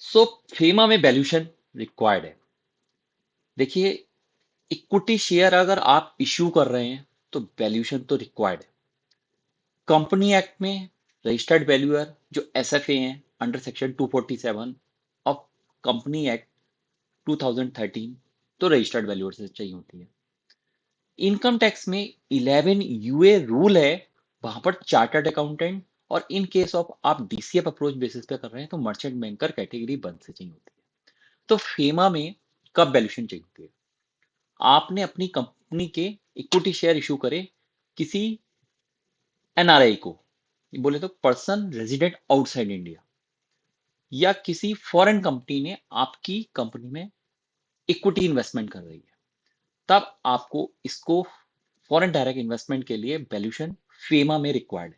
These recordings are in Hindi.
सो फेमा में वैल्यूएशन रिक्वायर्ड है। देखिए, इक्विटी शेयर अगर आप इश्यू कर रहे हैं तो वैल्यूएशन तो रिक्वायर्ड है। कंपनी एक्ट में रजिस्टर्ड वैल्यूअर जो एसएफए हैं under section 247 of company act 2013, तो रजिस्टर्ड वैल्यूअर से चाहिए होती है। इनकम टैक्स में 11 यूए रूल है, वहां पर चार्टर्ड अकाउंटेंट, और इन केस ऑफ आप डीसीएफ अप्रोच बेसिस पे कर रहे हैं तो मर्चेंट बैंकर कैटेगरी 1 से चाहिए होती है। तो फेमा में कब वैल्यूएशन चाहिए होती है? आपने अपनी कंपनी के इक्विटी शेयर इशू करे किसी एनआरआई को, बोले तो पर्सन रेजिडेंट आउटसाइड इंडिया, या किसी फॉरेन कंपनी ने आपकी कंपनी में इक्विटी इन्वेस्टमेंट कर रही है, तब आपको इसको फॉरेन डायरेक्ट इन्वेस्टमेंट के लिए वैल्यूएशन फेमा में रिक्वायर्ड है।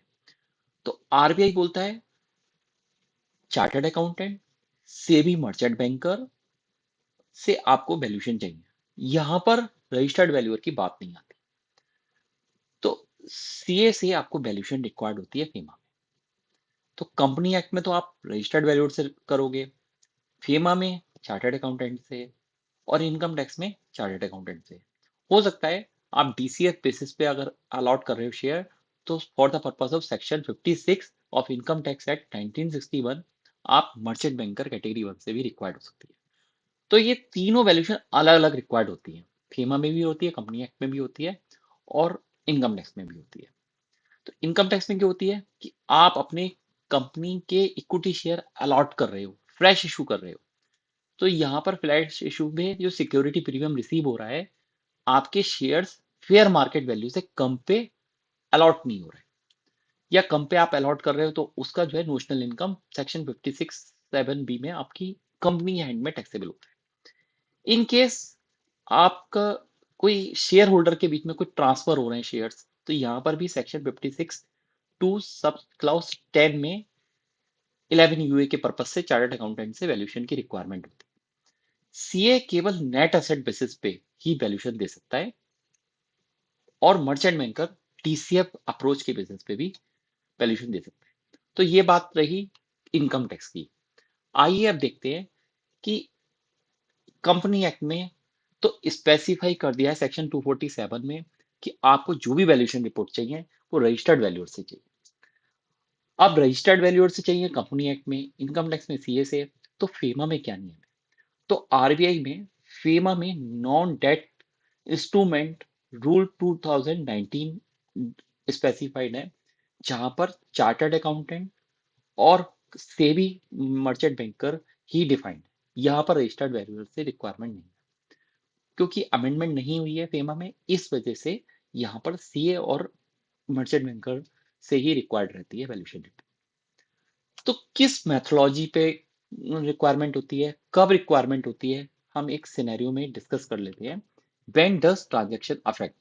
तो आरबीआई बोलता है चार्टर्ड अकाउंटेंट से भी मर्चेंट बैंकर से आपको वैल्यूएशन चाहिए। यहां पर रजिस्टर्ड वैल्यूअर की बात नहीं आती। तो सीए से आपको वैल्यूएशन रिक्वायर्ड होती है फेमा में। तो कंपनी एक्ट में तो आप रजिस्टर्ड वैल्यूअर से करोगे, फेमा में चार्टर्ड अकाउंटेंट से, और इनकम टैक्स में चार्टर्ड अकाउंटेंट से। हो सकता है आप डीसीएफ बेसिस पे अगर अलॉट कर रहे हो शेयर, तो for the purpose of section 56 of income tax act 1961 आप मर्चेंट बैंकर कैटेगरी 1 से भी रिक्वायर्ड हो सकती है। तो ये तीनों वैल्यूएशन अलग अलग रिक्वायर्ड होती है। फेमा में भी होती है, कंपनी एक्ट में भी होती है, और इनकम टैक्स में भी होती है। तो इनकम टैक्स में क्या होती है कि आप अपने कंपनी के इक्विटी शेयर अलॉट कर रहे हो, फ्रेश इशू कर रहे हो। तो यहाँ पर फ्लैश इशू में जो सिक्योरिटी प्रीमियम रिसीव हो रहा है, आपके शेयर्स फेयर मार्केट वैल्यू से कम पे अलॉट नहीं हो रहे, या कम पे आप अलॉट कर रहे हो, तो उसका जो है नोशनल इनकम सेक्शन 56(7)(b) में आपकी कंपनी हैंड में टैक्सेबल होता है। इन केस आपका कोई शेयर होल्डर के बीच में कोई ट्रांसफर हो रहे हैं शेयर्स, तो यहाँ पर भी सेक्शन 56 टू सब क्लाउज 10 में 11 यूए के पर्पज से चार्टर्ड अकाउंटेंट से वैल्यूएशन की रिक्वायरमेंट होती है। सीए केवल नेट एसेट बेसिस पे ही वैल्यूएशन दे सकता है, और मर्चेंट बैंकर टीसीएफ अप्रोच के बेसिस पे भी वैल्यूएशन दे सकता है। तो ये बात रही इनकम टैक्स की। आइए अब देखते हैं कि कंपनी एक्ट में तो स्पेसिफाई कर दिया है सेक्शन 247 में कि आपको जो भी वैल्यूएशन रिपोर्ट चाहिए वो रजिस्टर्ड वैल्यूअर से चाहिए। अब रजिस्टर्ड वैल्यूअर से चाहिए कंपनी एक्ट में, इनकम टैक्स में सीए से, तो फेमा में क्या नियम है? तो आरबीआई में फेमा में non debt instrument rule 2019 specified है, जहां पर चार्टर्ड अकाउंटेंट और सेबी मर्चेंट बैंकर ही डिफाइंड। यहाँ पर रजिस्टर्ड वैल्यूअर से रिक्वायरमेंट नहीं है, क्योंकि अमेंडमेंट नहीं हुई है फेमा में, इस वजह से यहाँ पर सीए और मर्चेंट बैंकर से ही रिक्वायर्ड रहती है वैल्यूएशन। तो किस मेथोलॉजी पे रिक्वायरमेंट होती है, कब रिक्वायरमेंट होती है, हम एक सिनेरियो में डिस्कस कर लेते हैं। When does transaction affect?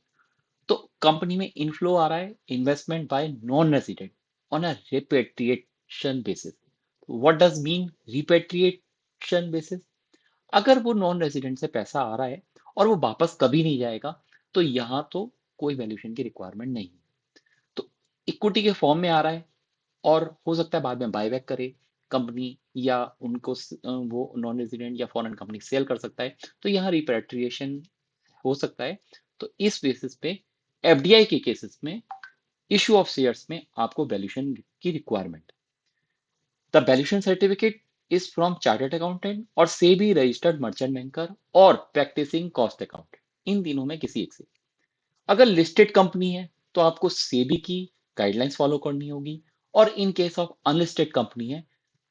तो कंपनी में इनफ्लो आ रहा है investment by non resident on a repatriation basis. What does mean repatriation basis? अगर वो नॉन रेजिडेंट से पैसा आ रहा है और वो वापस कभी नहीं जाएगा, तो यहाँ तो कोई वैल्यूएशन की रिक्वायरमेंट नहीं। तो इक्विटी के फॉर्म में आ रहा है, और हो सकता है बाद में बायबैक करे कंपनी, या उनको वो नॉन रेजिडेंट या फॉरेन कंपनी सेल कर सकता है, तो यहाँ रिपेट्रिएशन हो सकता है। तो इस बेसिस पे एफडीआई के केसेस में इशू ऑफ शेयर्स में आपको वैल्यूएशन की requirement. The valuation certificate is from chartered accountant और से भी रजिस्टर्ड मर्चेंट बैंकर और प्रैक्टिसिंग कॉस्ट अकाउंटेंट, इन तीनों में किसी एक से। अगर लिस्टेड कंपनी है तो आपको सेबी की गाइडलाइंस फॉलो करनी होगी, और in case of unlisted company है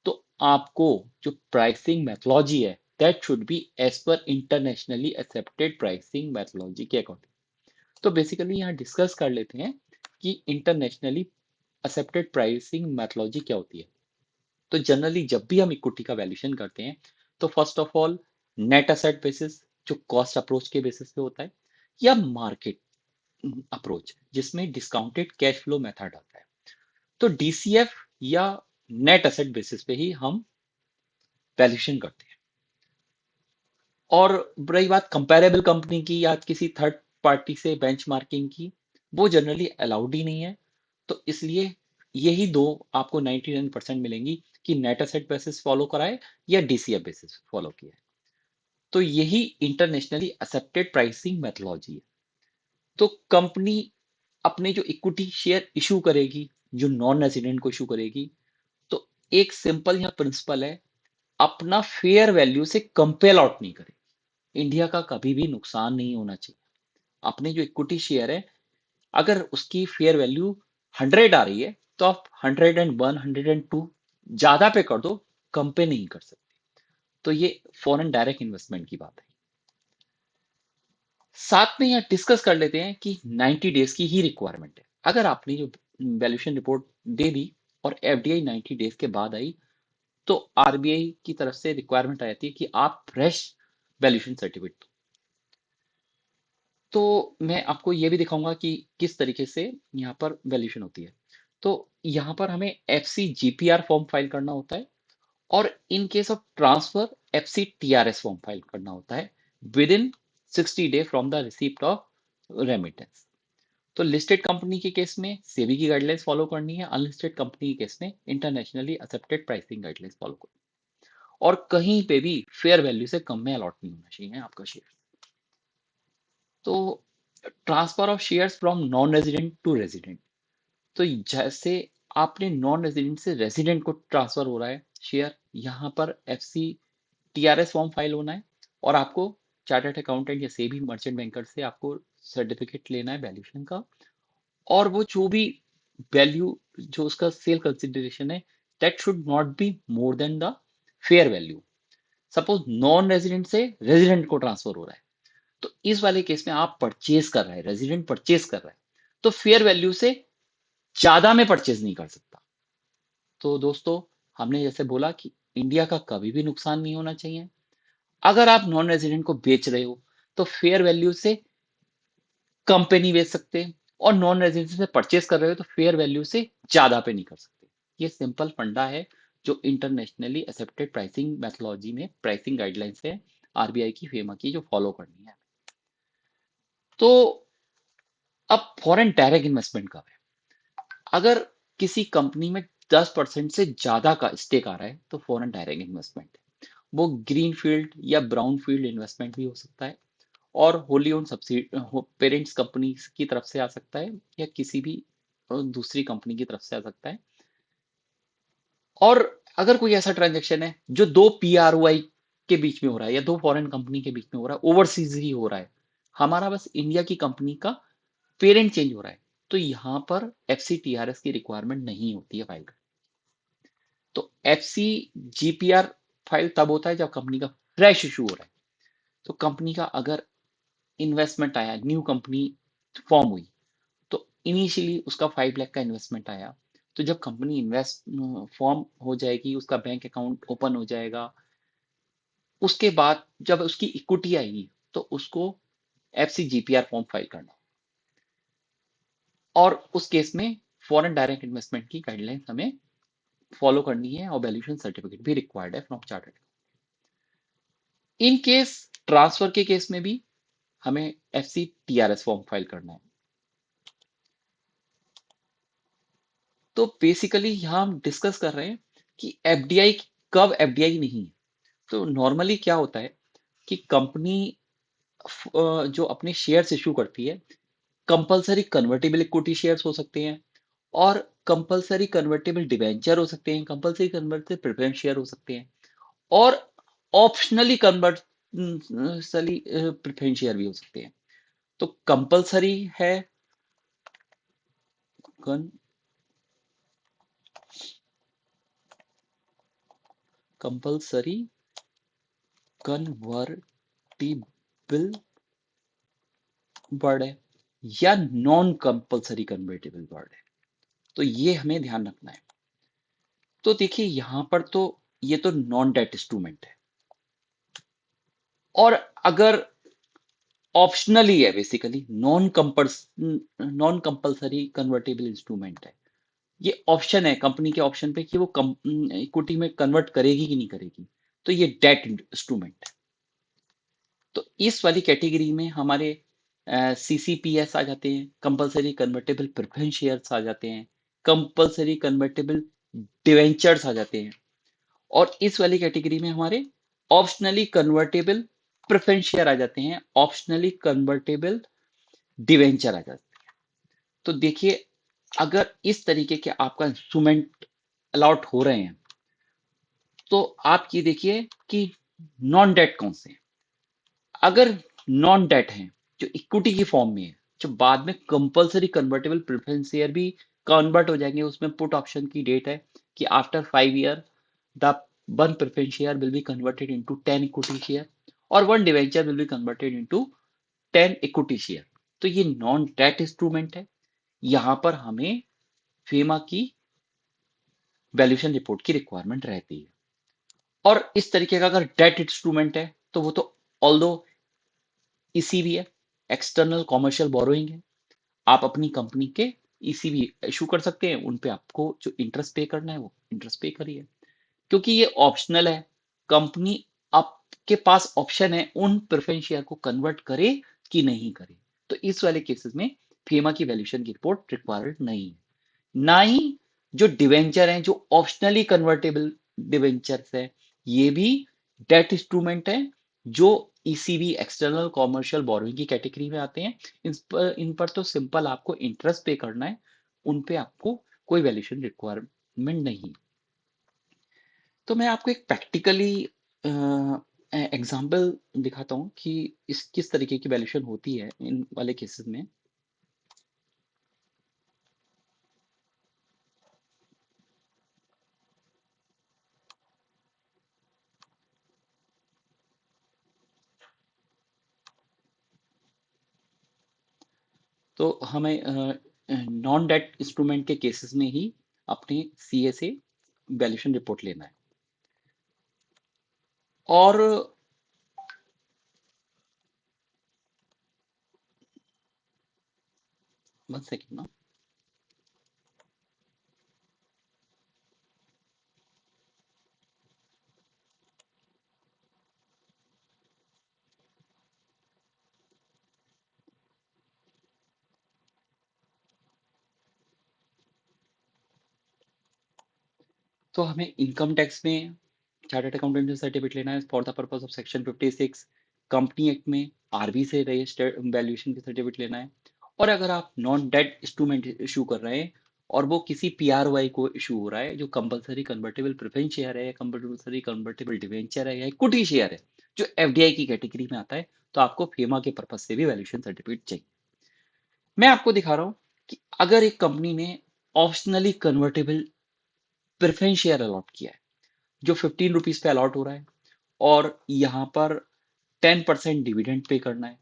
तो आपको जो प्राइसिंग मेथोलॉजी है that should be as per internationally accepted pricing methodology के अकॉर्डिंग। तो बेसिकली यहाँ डिस्कस कर लेते हैं कि इंटरनेशनली एक्सेप्टेड प्राइसिंग मेथोलॉजी क्या होती है। तो जनरली जब भी हम इक्विटी का वैल्यूएशन करते हैं, तो first of all net asset basis जो कॉस्ट अप्रोच के बेसिस पे होता है, या मार्केट अप्रोच जिसमें डिस्काउंटेड कैश फ्लो मेथड आता है। तो डीसीएफ या नेट एसेट बेसिस पे ही हम वैल्यूएशन करते हैं। और रही बात कंपैरेबल कंपनी की या किसी थर्ड पार्टी से बेंचमार्किंग की, वो जनरली अलाउड ही नहीं है। तो इसलिए यही दो आपको 99% मिलेंगी कि नेट एसेट बेसिस फॉलो कराए या डीसीएफ बेसिस फॉलो किया है। तो यही इंटरनेशनली एक्सेप्टेड प्राइसिंग मेथोलॉजी है। तो कंपनी अपने जो इक्विटी शेयर इशू करेगी, जो नॉन रेजिडेंट को इशू करेगी, तो एक सिंपल यहाँ प्रिंसिपल है, अपना फेयर वैल्यू से कंपेल आउट नहीं करेगी। इंडिया का कभी भी नुकसान नहीं होना चाहिए। अपने जो इक्विटी शेयर है, अगर उसकी फेयर वैल्यू 100 आ रही है, तो आप 101 102 ज्यादा पे कर दो, कम पे नहीं कर सकते। तो ये फॉरेन डायरेक्ट इन्वेस्टमेंट की बात है। साथ में यहाँ डिस्कस कर लेते हैं कि 90 डेज की ही रिक्वायरमेंट है। अगर आपने जो वैल्यूएशन रिपोर्ट दे दी और एफडीआई 90 डेज के बाद आई, तो आरबीआई की तरफ से रिक्वायरमेंट आ जाती है कि आप फ्रेश वैल्यूएशन सर्टिफिकेट। तो मैं आपको ये भी दिखाऊंगा कि किस तरीके से यहाँ पर वैल्यूएशन होती है। तो यहाँ पर हमें एफसी जीपीआर फॉर्म फाइल करना होता है, और in case of transfer FC TRS form file करना होता है with in 60 day from the receipt of remittance. तो लिस्टेड कंपनी के केस में सेबी की गाइडलाइंस फॉलो करनी है, अनलिस्टेड कंपनी के केस में internationally accepted pricing guidelines follow करनी है। और कहीं पे भी फेयर वैल्यू से कम में अलॉट नहीं होना चाहिए आपका शेयर। तो transfer of shares from non resident to resident. तो जैसे आपने नॉन रेजिडेंट से रेजिडेंट को ट्रांसफर हो रहा है शेयर, यहाँ पर एफसी टीआरएस फॉर्म फाइल होना है, और आपको चार्टर्ड अकाउंटेंट या सेबी मर्चेंट बैंकर से आपको सर्टिफिकेट लेना है वैल्यूएशन का। और वो जो भी वैल्यू, जो उसका सेल कंसिडरेशन है, that should not be more than the fair value. Suppose non resident से रेजिडेंट को ट्रांसफर हो रहा है, तो इस वाले केस में आप परचेज कर रहे हैं, रेजिडेंट परचेज कर रहा है, तो फेयर वैल्यू से ज्यादा में परचेज नहीं कर सकता। तो दोस्तों, हमने जैसे बोला कि इंडिया का कभी भी नुकसान नहीं होना चाहिए। अगर आप नॉन रेजिडेंट को बेच रहे हो, तो फेयर वैल्यू से कम पे नहीं बेच सकते, और नॉन रेजिडेंट से परचेज कर रहे हो तो फेयर वैल्यू से ज्यादा पे नहीं कर सकते। ये सिंपल फंडा है जो इंटरनेशनली एक्सेप्टेड प्राइसिंग मैथोलॉजी में प्राइसिंग गाइडलाइंस है आरबीआई की, फेमा की, जो फॉलो करनी है। तो अब फॉरेन डायरेक्ट इन्वेस्टमेंट कब है? अगर किसी कंपनी में 10% से ज्यादा का स्टेक आ रहा है, तो फॉरेन डायरेक्ट इन्वेस्टमेंट है। वो ग्रीन फील्ड या ब्राउन फील्ड इन्वेस्टमेंट भी हो सकता है, और Holi own subsidy parents company की तरफ से आ सकता है, या किसी भी दूसरी कंपनी की तरफ से आ सकता है। और अगर कोई ऐसा ट्रांजेक्शन है जो दो पीआरओआई के बीच में हो रहा है, या दो फॉरेन कंपनी के बीच में हो रहा है, ओवरसीज ही हो रहा है, हमारा बस इंडिया की कंपनी का पेरेंट चेंज हो रहा है, तो यहाँ पर एफसीटीआरएस की रिक्वायरमेंट नहीं होती है फाइल। तो एफसी जीपीआर फाइल तब होता है जब कंपनी का फ्रेश इशू हो रहा है। तो कंपनी का अगर इन्वेस्टमेंट आया, न्यू कंपनी फॉर्म हुई, तो इनिशियली उसका 5 लाख का इन्वेस्टमेंट आया, तो जब कंपनी इन्वेस्ट फॉर्म हो जाएगी, उसका बैंक अकाउंट ओपन हो जाएगा, उसके बाद जब उसकी इक्विटी आएगी, तो उसको एफसी जीपीआर फॉर्म फाइल करना, और उस केस में फॉरेन डायरेक्ट इन्वेस्टमेंट की गाइडलाइंस हमें फॉलो करनी है, और वैल्यूएशन सर्टिफिकेट भी रिक्वायर्ड है from chartered. In case transfer के केस में भी हमें एफसी टीआरएस फॉर्म फाइल करना है। तो बेसिकली यहाँ हम डिस्कस कर रहे हैं कि एफडीआई कब एफडीआई नहीं है। तो नॉर्मली क्या होता है कि कंपनी जो अपने शेयर्स इशू करती है, कंपलसरी कन्वर्टेबल इक्विटी शेयर्स हो सकते हैं, और कंपलसरी कन्वर्टेबल डिवेंचर हो सकते हैं, कंपलसरी कन्वर्टेबल प्रेफरेंस शेयर हो सकते हैं, और ऑप्शनली कन्वर्टली प्रेफरेंस शेयर भी हो सकते हैं। तो कंपलसरी है कंपलसरी कन्वर्टिबल वर्ड है, या नॉन कंपलसरी कन्वर्टेबल वर्ड है। तो ये हमें ध्यान रखना है। तो देखिए यहां पर तो ये तो नॉन डेट इंस्ट्रूमेंट है, और अगर ऑप्शनली है, basically non compulsory convertible instrument है, ये ऑप्शन है कंपनी के ऑप्शन पे कि वो इक्विटी में कन्वर्ट करेगी कि नहीं करेगी, तो ये डेट इंस्ट्रूमेंट है। तो इस वाली कैटेगरी में हमारे सीसीपीएस आ जाते हैं, कंपलसरी कन्वर्टेबल प्रेफरेंस शेयर्स आ जाते हैं, कंपलसरी कन्वर्टेबल डिवेंचर्स आ जाते हैं। और इस वाली कैटेगरी में हमारे ऑप्शनली कन्वर्टेबल प्रेफरेंस शेयर आ जाते हैं, ऑप्शनली कन्वर्टेबल डिवेंचर आ जाते हैं। तो देखिए, अगर इस तरीके के आपका इंस्ट्रूमेंट अलॉट हो रहे हैं, तो आप ये देखिए कि नॉन डेट कौन से हैं। अगर नॉन डेट हैं, जो इक्विटी की फॉर्म में है, जो बाद में कंपलसरी कन्वर्टेबल प्रेफरेंस शेयर भी कन्वर्ट हो जाएंगे, उसमें पुट ऑप्शन की डेट है कि after 5 year the one preference share will be converted into 10 equity share और one debenture will be converted into 10 equity share. तो ये नॉन डेट इंस्ट्रूमेंट है। यहां पर हमें फेमा की वैल्यूएशन रिपोर्ट की रिक्वायरमेंट रहती है। और इस तरीके का अगर डेट इंस्ट्रूमेंट है, तो वो तो ऑल्दो ईसीबी है, एक्सटर्नल कॉमर्शियल बोरोइंग है, आप अपनी कंपनी के ईसीबी इशू कर सकते हैं, उन पे आपको जो इंटरेस्ट पे करना है वो इंटरेस्ट पे करिए। क्योंकि ये ऑप्शनल है, कंपनी आपके पास ऑप्शन है उन प्रेफरेंस शेयर को कन्वर्ट करे कि नहीं करे। तो इस वाले केसेस में फेमा की वैल्यूएशन की रिपोर्ट रिक्वायर्ड नहीं है। ना ही जो डिवेंचर हैं, जो ऑप्शनली कन्वर्टेबल डिवेंचर्स है, ये भी डेट इंस्ट्रूमेंट है, जो ईसीबी एक्सटर्नल कॉमर्शियल बोरोइंग की कैटेगरी में आते हैं। इन पर तो सिंपल आपको इंटरेस्ट पे करना है, उन पे आपको कोई वैल्यूएशन रिक्वायरमेंट नहीं। तो मैं आपको एक प्रैक्टिकली एग्जाम्पल दिखाता हूँ कि इस किस तरीके की वैल्यूएशन होती है इन वाले केसेस में। तो हमें नॉन डेट इंस्ट्रूमेंट के केसेस में ही अपने सीए से वैल्यूएशन रिपोर्ट लेना है। और 1 सेकेंड ना। तो हमें इनकम टैक्स में चार्टर्ड अकाउंटेंट से सर्टिफिकेट लेना है for the purpose of section 56। Company act में आरबी से रजिस्टर्ड वैल्यूएशन की सर्टिफिकेट लेना है। और अगर आप नॉन डेट इंस्ट्रूमेंट इशू कर रहे हैं और वो किसी पीआरवाई को इशू हो रहा है, जो कंपलसरी कन्वर्टेबल प्रेफरेंस शेयर है, या कंपलसरी कन्वर्टेबल डिवेंचर है, या इक्विटी शेयर है, जो एफडीआई की कैटेगरी में आता है, तो आपको फेमा के पर्पज से भी वैल्यूएशन सर्टिफिकेट चाहिए। मैं आपको दिखा रहा हूं कि अगर एक कंपनी ने optionally convertible preference share allot किया है, जो 15 रुपीज पे अलॉट हो रहा है, और यहाँ पर 10% डिविडेंड पे करना है,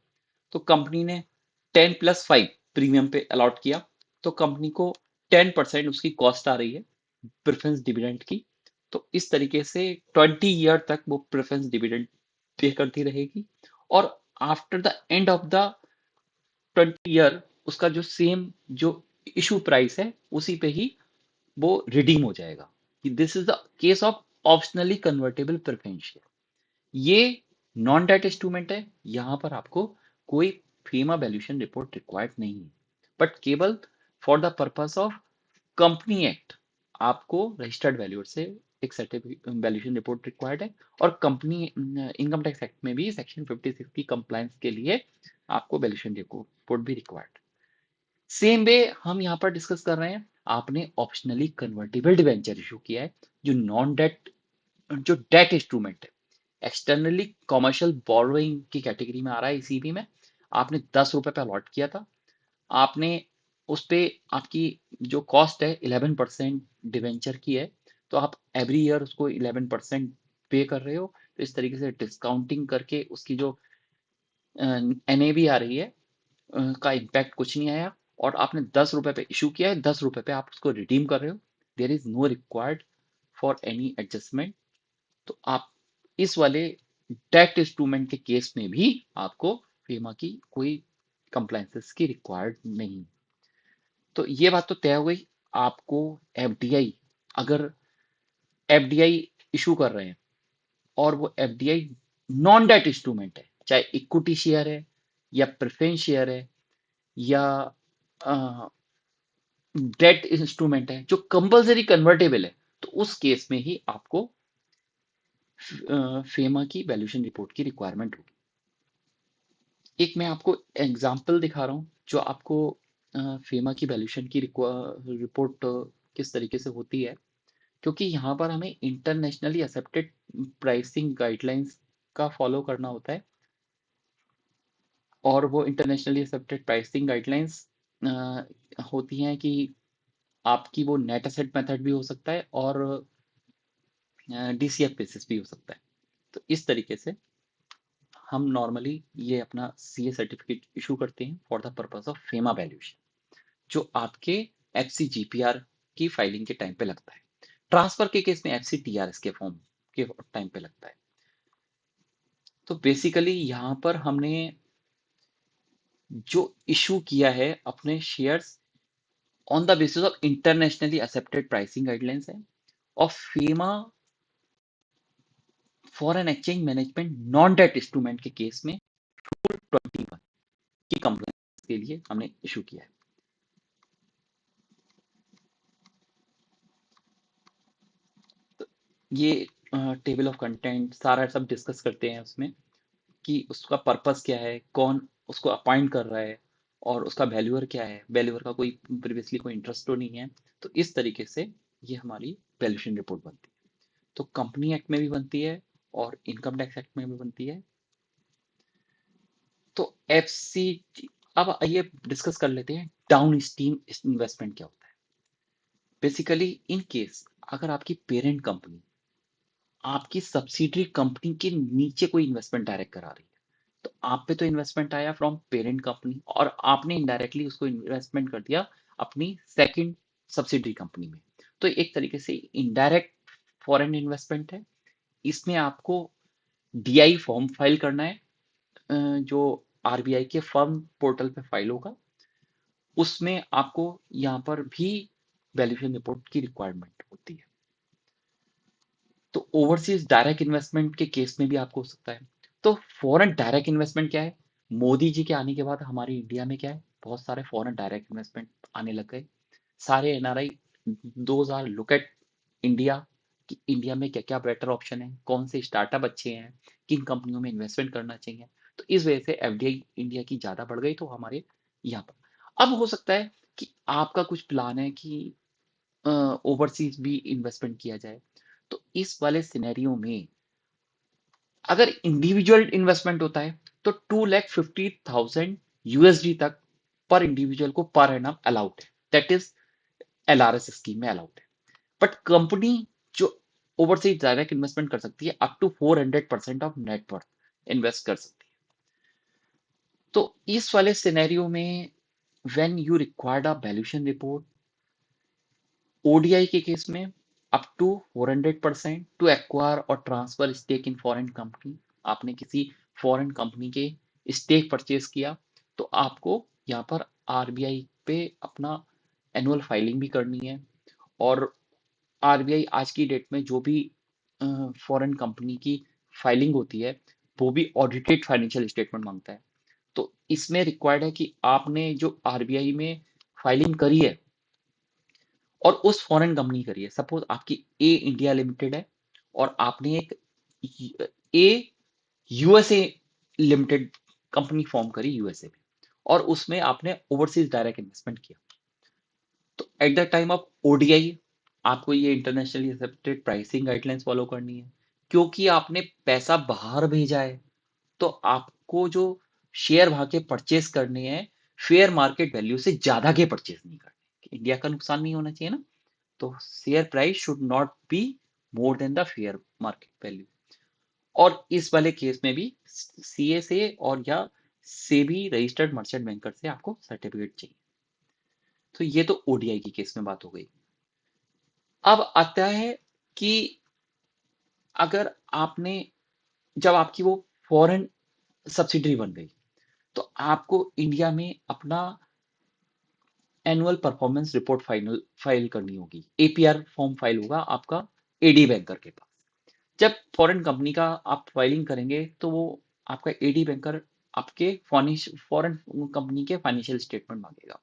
तो कंपनी ने 10+5 प्रीमियम पे अलॉट किया, तो कंपनी को 10% उसकी कॉस्ट आ रही है प्रेफरेंस डिविडेंड की। तो इस तरीके से 20 ईयर तक वो प्रेफरेंस डिविडेंड पे करती रहेगी, और after the end of the 20 year उसका जो सेम जो इशू प्राइस है उसी पे ही वो रिडीम हो जाएगा। This is the case of optionally convertible preference share. ये नॉन डेट इंस्ट्रूमेंट है, यहां पर आपको कोई फीमा वैल्यूएशन रिपोर्ट रिक्वायर्ड नहीं है, बट केवल for the purpose of company act आपको रजिस्टर्ड वैल्यूअर से एक सर्टिफिकेट वैल्यूएशन रिपोर्ट रिक्वायर्ड है। और कंपनी इनकम टैक्स एक्ट में भी सेक्शन 56 की कंप्लायंस के लिए आपको वैल्यूएशन रिपोर्ट भी रिक्वायर्ड। सेम वे हम यहाँ पर डिस्कस कर रहे हैं, आपने ऑप्शनली कन्वर्टेबल डिवेंचर इशू किया है, जो नॉन डेट जो डेट इंस्ट्रूमेंट है, एक्सटर्नली कॉमर्शियल बोरोइंग की कैटेगरी में आ रहा है ईसीबी में। आपने 10 रुपए पे अलॉट किया था, आपने उस पे आपकी जो कॉस्ट है 11% डिवेंचर की है, तो आप एवरी ईयर उसको 11% पे कर रहे हो। तो इस तरीके से डिस्काउंटिंग करके उसकी जो एनएवी आ रही है का इम्पैक्ट कुछ नहीं आया। और आपने 10 रुपए पे इशू किया है, 10 रुपए पे आप उसको रिडीम कर रहे हो, there is no required for any adjustment. तो आप इस वाले डेट इंस्ट्रूमेंट के केस में भी आपको फीमा की कोई कंप्लायंसेस की रिक्वायर्ड नहीं। तो ये बात तो तय हो गई। आपको एफडीआई, अगर एफडीआई इशू कर रहे हैं और वो एफडीआई नॉन डेट इंस्ट्रूमेंट है, चाहे इक्विटी शेयर है या प्रेफरेंस शेयर है या डेट इंस्ट्रूमेंट है जो कंपलसरी कन्वर्टेबल है, तो उस केस में ही आपको फेमा की वैल्यूएशन रिपोर्ट की रिक्वायरमेंट होगी। एक मैं आपको एग्जांपल दिखा रहा हूँ जो आपको फेमा की वैल्यूएशन की रिपोर्ट किस तरीके से होती है, क्योंकि यहाँ पर हमें इंटरनेशनली एक्सेप्टेड प्राइसिंग गाइडलाइंस का फॉलो करना होता है। और वो इंटरनेशनली एक्सेप्टेड प्राइसिंग गाइडलाइंस होती हैं कि आपकी वो नेट एसेट मेथड भी हो सकता है और डीसीएफ बेसिस भी हो सकता है। तो इस तरीके से हम नॉर्मली ये अपना सीए सर्टिफिकेट इशू करते हैं for the purpose of FEMA valuation, जो आपके एफसीजीपीआर की फाइलिंग के टाइम पे लगता है। ट्रांसफर के केस में एफसीटीआरएस के फॉर्म के टाइम पे लगता है। तो बेसिकली यहाँ पर हमने जो इशू किया है अपने shares on the basis of internationally accepted pricing guidelines है, और FEMA foreign exchange management non debt instrument के केस में 21 की कंप्लायंस के लिए हमने इशू किया है। तो ये टेबल ऑफ कंटेंट सारा सब डिस्कस करते हैं उसमें कि उसका पर्पस क्या है, कौन उसको अपॉइंट कर रहा है, और उसका वैल्यूअर क्या है, वैल्यूअर का कोई प्रीवियसली कोई इंटरेस्ट तो नहीं है। तो इस तरीके से ये हमारी वैल्यूएशन रिपोर्ट बनती है। तो कंपनी एक्ट में भी बनती है और इनकम टैक्स एक्ट में भी बनती है। तो एफसी, अब आइए डिस्कस कर लेते हैं डाउन स्ट्रीम इन्वेस्टमेंट क्या होता है। बेसिकली इन केस अगर आपकी पेरेंट कंपनी आपकी सब्सिडरी कंपनी के नीचे कोई इन्वेस्टमेंट डायरेक्ट करा रही है, तो आप पे तो इन्वेस्टमेंट आया फ्रॉम पेरेंट कंपनी, और आपने इनडायरेक्टली उसको इन्वेस्टमेंट कर दिया अपनी सेकंड सब्सिडरी कंपनी में। तो एक तरीके से इनडायरेक्ट फॉरेन इन्वेस्टमेंट है। इसमें आपको डीआई फॉर्म फाइल करना है, जो आरबीआई के फर्म पोर्टल पे फाइल होगा। उसमें आपको यहाँ पर भी वैल्यूएशन रिपोर्ट की रिक्वायरमेंट होती है। तो ओवरसीज डायरेक्ट इन्वेस्टमेंट के केस में भी आपको हो सकता है। तो फॉरेन डायरेक्ट इन्वेस्टमेंट क्या है? मोदी जी के आने के बाद हमारे इंडिया में क्या है, बहुत सारे फॉरेन डायरेक्ट इन्वेस्टमेंट आने लग गए। सारे NRI those are look at India कि इंडिया में क्या क्या बेटर ऑप्शन है, कौन से स्टार्टअप अच्छे हैं, किन कंपनियों में इन्वेस्टमेंट करना चाहिए। तो इस वजह से एफडीआई इंडिया की ज्यादा बढ़ गई, तो हमारे यहाँ पर अब हो सकता है कि आपका कुछ प्लान है कि ओवरसीज भी इन्वेस्टमेंट किया जाए। तो इस वाले सिनेरियो में अगर इंडिविजुअल इन्वेस्टमेंट होता है तो 2,50,000 यूएसडी तक पर इंडिविजुअल को पर एनम अलाउड है, दैट इज एलआरएस स्कीम में अलाउड है। बट कंपनी जो ओवरसीज डायरेक्ट इन्वेस्टमेंट कर सकती है up to 400% of net worth invest कर सकती है। तो इस वाले सिनेरियो में when you required a valuation report ODI के केस में अप टू 400% टू एक्वायर और transfer stake in foreign company, आपने किसी फॉरेन कंपनी के स्टेक परचेज किया, तो आपको यहाँ पर आरबीआई पे अपना एनुअल फाइलिंग भी करनी है। और आरबीआई आज की डेट में जो भी फॉरेन कंपनी की फाइलिंग होती है वो भी ऑडिटेड फाइनेंशियल स्टेटमेंट मांगता है। तो इसमें रिक्वायर्ड है कि आपने जो आरबीआई में फाइलिंग करी है और उस फॉरेन कंपनी करी है, सपोज आपकी ए इंडिया लिमिटेड है और आपने एक A USA limited company form करी यूएसए में, और उसमें आपने ओवरसीज डायरेक्ट इन्वेस्टमेंट किया। तो at the time of ODI आपको ये internationally accepted pricing guidelines follow करनी है, क्योंकि आपने पैसा बाहर भेजा है। तो आपको जो शेयर वहां के परचेस करने हैं फेयर मार्केट वैल्यू से ज्यादा के परचेस नहीं करने, इंडिया का नुकसान नहीं होना चाहिए ना। तो share price should not be more than the fair market value. और इस वाले केस में भी सीए से और या सेबी रजिस्टर्ड मर्चेंट बैंकर से आपको सर्टिफिकेट चाहिए। तो ये तो ओडीआई की केस में बात हो गई। अब आता है कि अगर आपने, जब आपकी वो फॉरेन सब्सिडरी बन गई, तो आपको इंडिया में अपना एनुअल परफॉर्मेंस रिपोर्ट फाइल करनी होगी। एपीआर फॉर्म फाइल होगा आपका एडी बैंकर के पास। जब फॉरेन कंपनी का आप फाइलिंग करेंगे तो वो आपका एडी बैंकर आपके फॉरेन कंपनी के फाइनेंशियल स्टेटमेंट मांगेगा।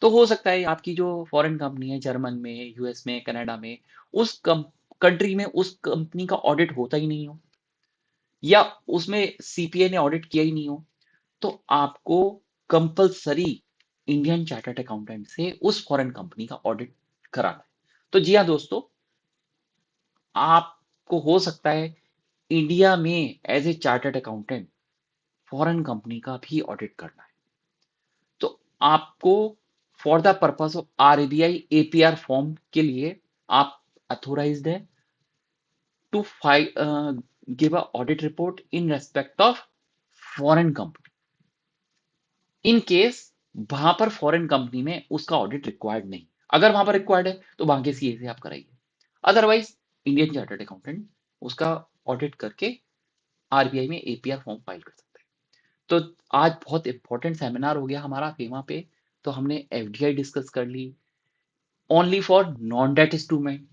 तो हो सकता है आपकी जो फॉरेन कंपनी है जर्मन में, यूएस में, कनाडा में, उस कंट्री में उस कंपनी का ऑडिट होता ही नहीं हो, या उसमें सीपीए ने ऑडिट किया ही नहीं हो, तो आपको कंपलसरी इंडियन चार्टर्ड अकाउंटेंट से उस फॉरेन कंपनी का ऑडिट कराना है। तो जी हाँ दोस्तों, आपको हो सकता है इंडिया में as a chartered accountant foreign company का भी ऑडिट करना है। तो आपको for the purpose of RBI APR form के लिए आप अथोराइज्ड है to give a audit report in respect of foreign company. In case वहां पर फॉरेन कंपनी में उसका ऑडिट रिक्वायर्ड नहीं, अगर वहां पर रिक्वायर्ड है तो वहां के सीए से आप कराइए, अदरवाइज इंडियन चार्टर्ड अकाउंटेंट उसका ऑडिट करके आरबीआई में एपीआर फॉर्म फाइल कर सकते हैं। तो आज बहुत इंपॉर्टेंट सेमिनार हो गया हमारा फेमा पे। तो हमने एफडीआई डिस्कस कर ली only for non debt instrument.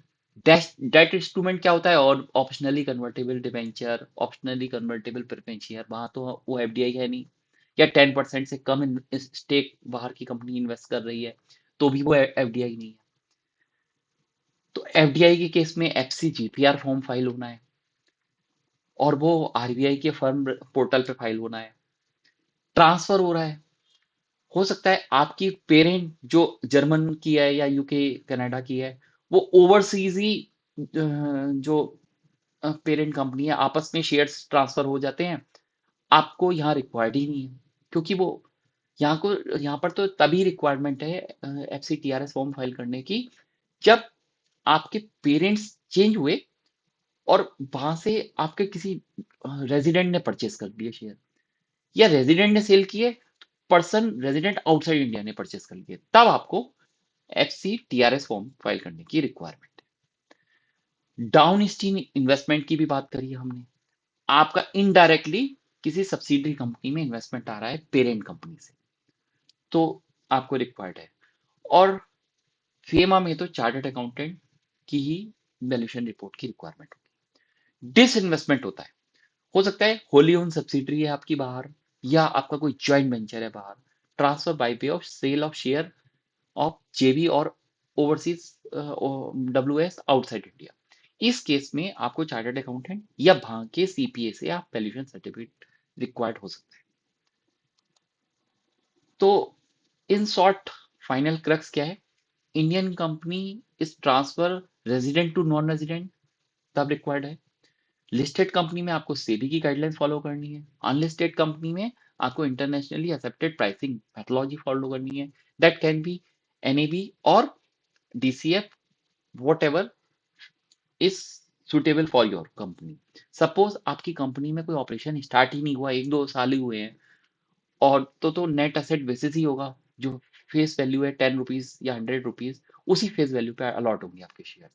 Debt instrument क्या होता है? और optionally convertible debenture, optionally convertible preference share, वहां तो वो एफडीआई है नहीं, या 10% से कम स्टेक बाहर की कंपनी इन्वेस्ट कर रही है तो भी वो एफडीआई नहीं है। तो एफडीआई के केस में एफसी जीपीआर फॉर्म फाइल होना है, और वो आरबीआई के फर्म पोर्टल पे फाइल होना है। ट्रांसफर हो रहा है, हो सकता है आपकी पेरेंट जो जर्मन की है या यूके कनाडा की है, वो ओवरसीज ही जो पेरेंट कंपनी है आपस में शेयर्स ट्रांसफर हो जाते हैं, आपको यहाँ रिक्वायर्ड ही नहीं है, क्योंकि वो यहाँ पर तो तभी रिक्वायरमेंट है एफसीटीआरएस फॉर्म फाइल करने की, जब आपके पेरेंट्स चेंज हुए और वहां से आपके किसी रेजिडेंट ने परचेस कर लिए शेयर, या रेजिडेंट ने सेल किए, पर्सन रेजिडेंट आउटसाइड इंडिया ने परचेस कर लिए, तब आपको एफसी टीआरएस फॉर्म फाइल करने की रिक्वायरमेंट है। डाउन स्ट्रीम इन्वेस्टमेंट की भी बात करी हमने। आपका इनडायरेक्टली किसी सब्सिडरी कंपनी में इन्वेस्टमेंट आ रहा है पेरेंट कंपनी से, तो आपको रिक्वायर्ड है। और फेमा में तो चार्टर्ड अकाउंटेंट की ही वैल्यूएशन रिपोर्ट की रिक्वायरमेंट होगी। डिसइन्वेस्टमेंट होता है, हो सकता है होली ओन सब्सिडरी है आपकी बाहर, या आपका कोई ज्वाइंट वेंचर है बाहर, transfer by way of sale of share of JV और ओवरसीज डब्ल्यूएस आउटसाइड इंडिया। इस केस में आपको चार्टर्ड अकाउंटेंट या वहां के सीपीए से आप वैल्यूएशन सर्टिफिकेट रिक्वायर्ड हो सकता है। तो इन शॉर्ट फाइनल क्रक्स क्या है? Indian company is transfer resident to non resident तब रिक्वायर्ड है। लिस्टेड कंपनी में आपको सेबी की गाइडलाइंस फॉलो करनी है। अनलिस्टेड कंपनी में आपको internationally accepted pricing methodology follow करनी है। दैट कैन बी एनएबी और DCF, what ever is suitable for your company. Suppose आपकी कंपनी में कोई ऑपरेशन स्टार्ट ही नहीं हुआ, 1-2 साल ही हुए हैं, और तो नेट एसेट बेसिस ही होगा, जो फेस वैल्यू है 10 रुपीज या 100 रुपीज, उसी फेस वैल्यू पे अलॉट होंगे आपके शेयर।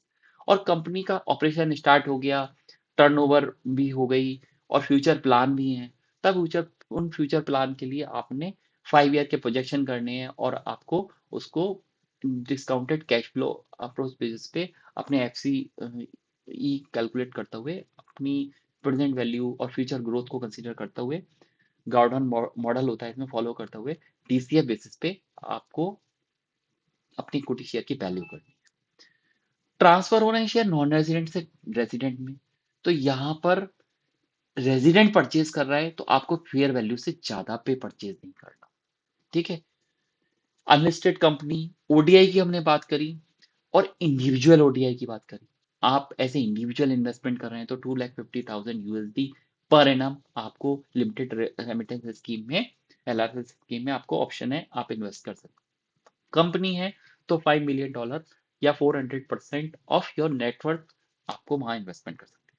और कंपनी का ऑपरेशन स्टार्ट हो गया, टर्नओवर भी हो गई, और फ्यूचर प्लान भी हैं, तब उन फ्यूचर प्लान के लिए आपने 5 ईयर के प्रोजेक्शन करने हैं, और आपको उसको discounted cash flow approach basis पे अपने एफसी ई कैलकुलेट करते हुए, अपनी प्रेजेंट वैल्यू और फ्यूचर ग्रोथ को कंसीडर करते हुए, गॉर्डन मॉडल होता है इसमें फॉलो करते हुए, डीसीएफ बेसिस पे आपको अपनी इक्विटी शेयर की वैल्यू करनी है। ट्रांसफर होना है शेयर नॉन रेजिडेंट से रेजिडेंट में, तो यहाँ पर रेजिडेंट परचेज कर रहा है तो आपको फेयर वैल्यू से ज्यादा पे परचेज नहीं करना। ठीक है। अनलिस्टेड कंपनी, ओडीआई की हमने बात करी, और इंडिविजुअल ओडीआई की बात करी। आप ऐसे इंडिविजुअल इन्वेस्टमेंट कर रहे हैं तो 2,50,000 USD पर एनम आपको लिमिटेड रेमिटेंस स्कीम में, एलआरएस स्कीम में आपको ऑप्शन है, आप इन्वेस्ट कर सकते हैं। कंपनी है तो $5 million या 400% ऑफ योर नेटवर्थ आपको वहां इन्वेस्टमेंट कर सकते हैं।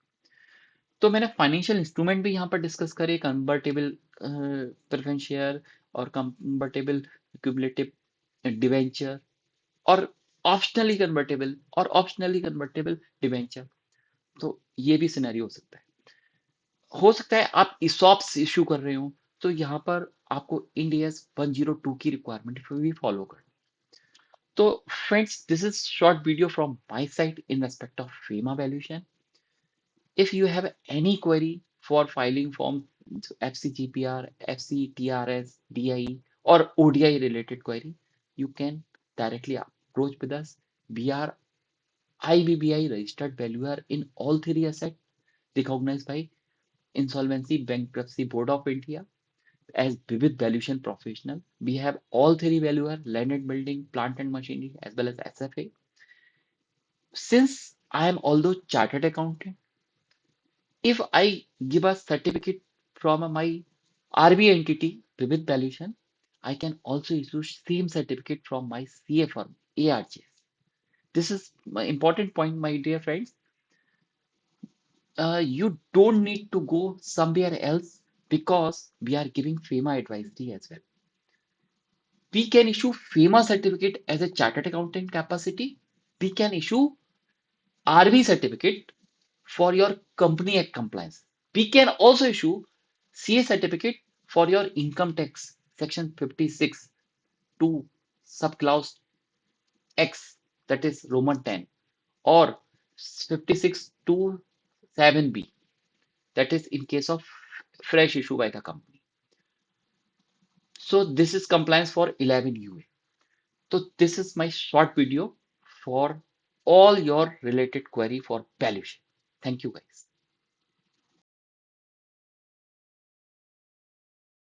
तो मैंने फाइनेंशियल इंस्ट्रूमेंट भी यहाँ पर डिस्कस करे, कन्वर्टेबल प्रेफरेंस शेयर, और कन्वर्टेबल क्यूमुलेटिव डिवेंचर, और ऑप्शनली कन्वर्टेबल डिवेंचर। तो ये भी सिनेरियो हो सकता है आप इसॉप्स इशू कर रहे हो, तो यहाँ पर आपको इंडियस 102 की रिक्वायरमेंट भी फॉलो कर। तो friends, this is short video from my side in respect of FEMA valuation. If you have any query for filing form FCGPR, FCTRS, DIE, or ODI related query, you can directly approach with us. We are IBBI registered valuer in all three assets recognized by Insolvency Bankruptcy Board of India as Vivid Valuation Professional. We have all three valuer, land and building, plant and machinery, as well as SFA. Since I am although chartered accountant, if I give a certificate from my RB entity, Vivid Valuation, I can also issue same certificate from my CA firm, ARGS. This is my important point, my dear friends. You don't need to go somewhere else because we are giving FEMA advisory as well. We can issue FEMA certificate as a chartered accountant capacity. We can issue RB certificate for your company act compliance. We can also issue CA certificate for your income tax section 56 to subclause X, that is Roman 10, or 56 to 7B, that is in case of fresh issue by the company. So this is compliance for 11 UA. So this is my short video for all your related query for valuation. Thank you guys.